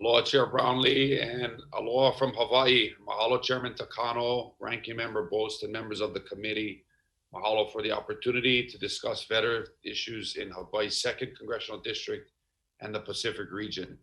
Aloha, Chair Brownlee, and aloha from Hawaii. Mahalo, Chairman Takano, Ranking Member Bost, and members of the committee. Mahalo for the opportunity to discuss veteran issues in Hawaii's 2nd Congressional District and the Pacific region.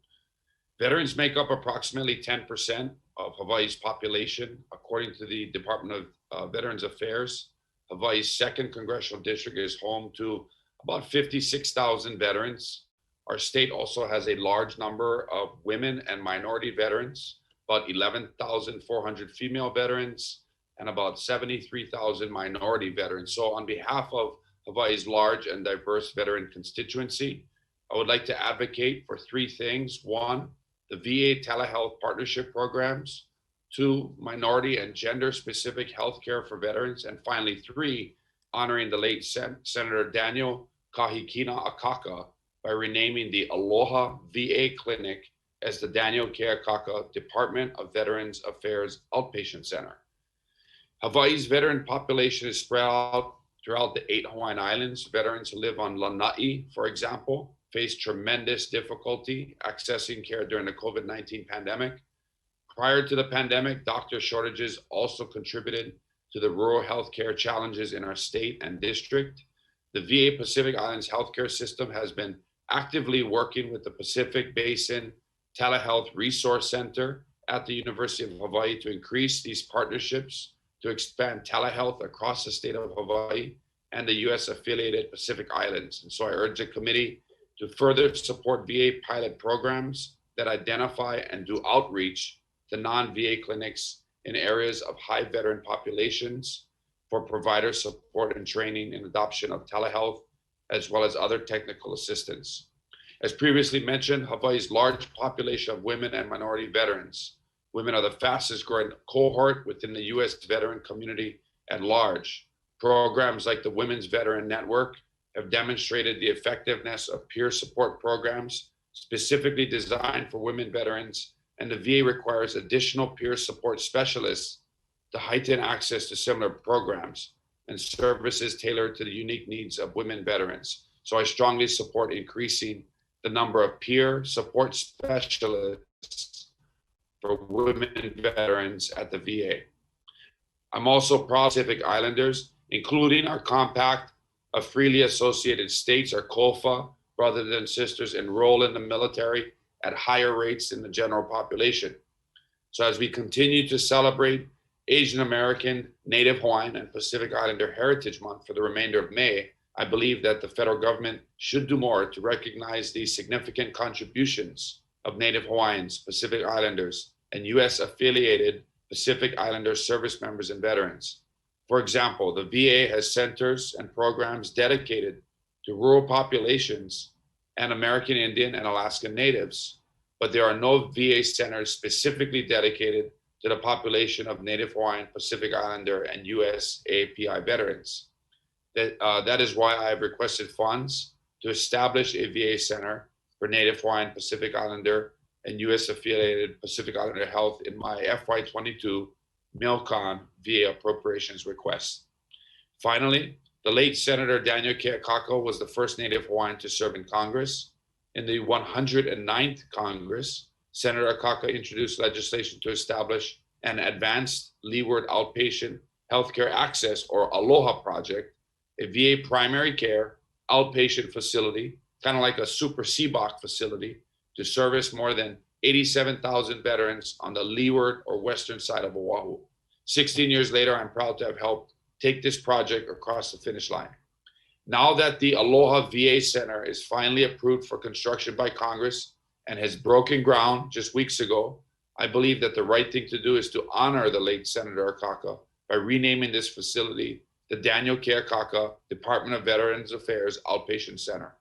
Veterans make up approximately 10% of Hawaii's population, according to the Department of Veterans Affairs. Hawaii's 2nd Congressional District is home to about 56,000 veterans. Our state also has a large number of women and minority veterans, about 11,400 female veterans, and about 73,000 minority veterans. So on behalf of Hawaii's large and diverse veteran constituency, I would like to advocate for 3 things. 1, the VA telehealth partnership programs. 2, minority and gender specific healthcare for veterans. And finally, 3, honoring the late Senator Daniel Kahikina Akaka by renaming the Aloha VA Clinic as the Daniel K. Akaka Department of Veterans Affairs Outpatient Center. Hawaii's veteran population is spread out throughout the 8 Hawaiian Islands. Veterans who live on Lanai, for example, faced tremendous difficulty accessing care during the COVID-19 pandemic. Prior to the pandemic, doctor shortages also contributed to the rural healthcare challenges in our state and district. The VA Pacific Islands healthcare system has been actively working with the Pacific Basin Telehealth Resource Center at the University of Hawaii to increase these partnerships to expand telehealth across the state of Hawaii and the US affiliated Pacific Islands. And so I urge the committee to further support VA pilot programs that identify and do outreach to non-VA clinics in areas of high veteran populations for provider support and training in adoption of telehealth, as well as other technical assistance. As previously mentioned, Hawaii's large population of women and minority veterans. Women are the fastest growing cohort within the US veteran community at large. Programs like the Women's Veteran Network have demonstrated the effectiveness of peer support programs specifically designed for women veterans, and the VA requires additional peer support specialists to heighten access to similar programs and services tailored to the unique needs of women veterans. So I strongly support increasing the number of peer support specialists for women veterans at the VA. I'm also proud of Pacific Islanders, including our compact of freely associated states, our COFA, brothers and sisters, enroll in the military at higher rates than the general population. So as we continue to celebrate Asian American, Native Hawaiian, and Pacific Islander Heritage Month for the remainder of May, I believe that the federal government should do more to recognize the significant contributions of Native Hawaiians, Pacific Islanders, and US affiliated Pacific Islander service members and veterans. For example, the VA has centers and programs dedicated to rural populations and American Indian and Alaskan Natives, but there are no VA centers specifically dedicated to the population of Native Hawaiian, Pacific Islander, and US API veterans. That is why I have requested funds to establish a VA center for Native Hawaiian, Pacific Islander, and US affiliated Pacific Islander health in my FY22 MILCON VA appropriations request. Finally, the late Senator Daniel K. Akaka was the first Native Hawaiian to serve in Congress. In the 109th Congress, Senator Akaka introduced legislation to establish an advanced leeward outpatient healthcare access, or ALOHA project, a VA primary care outpatient facility, kind of like a super CBOC facility, to service more than 87,000 veterans on the leeward or western side of Oahu. 16 years later, I'm proud to have helped take this project across the finish line. Now that the Aloha VA Center is finally approved for construction by Congress and has broken ground just weeks ago, I believe that the right thing to do is to honor the late Senator Akaka by renaming this facility the Daniel K. Akaka Department of Veterans Affairs Outpatient Center.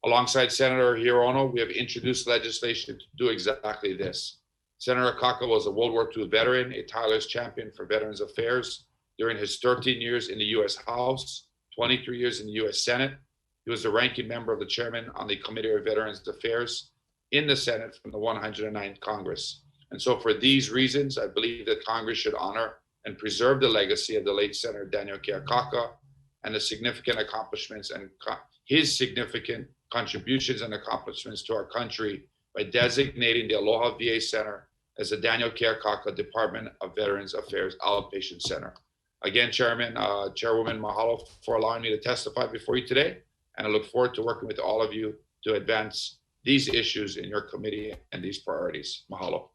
Alongside Senator Hirono, we have introduced legislation to do exactly this. Senator Akaka was a World War II veteran, a tireless champion for Veterans Affairs. During his 13 years in the US House, 23 years in the US Senate, he was the ranking member of the chairman on the Committee of Veterans Affairs in the Senate from the 109th Congress. And so for these reasons, I believe that Congress should honor and preserve the legacy of the late Senator Daniel K. Akaka and the significant accomplishments and his significant contributions and accomplishments to our country by designating the Aloha VA Center as the Daniel Keakaka Department of Veterans Affairs Outpatient Center. Again, Chairwoman, mahalo for allowing me to testify before you today, and I look forward to working with all of you to advance these issues in your committee and these priorities. Mahalo.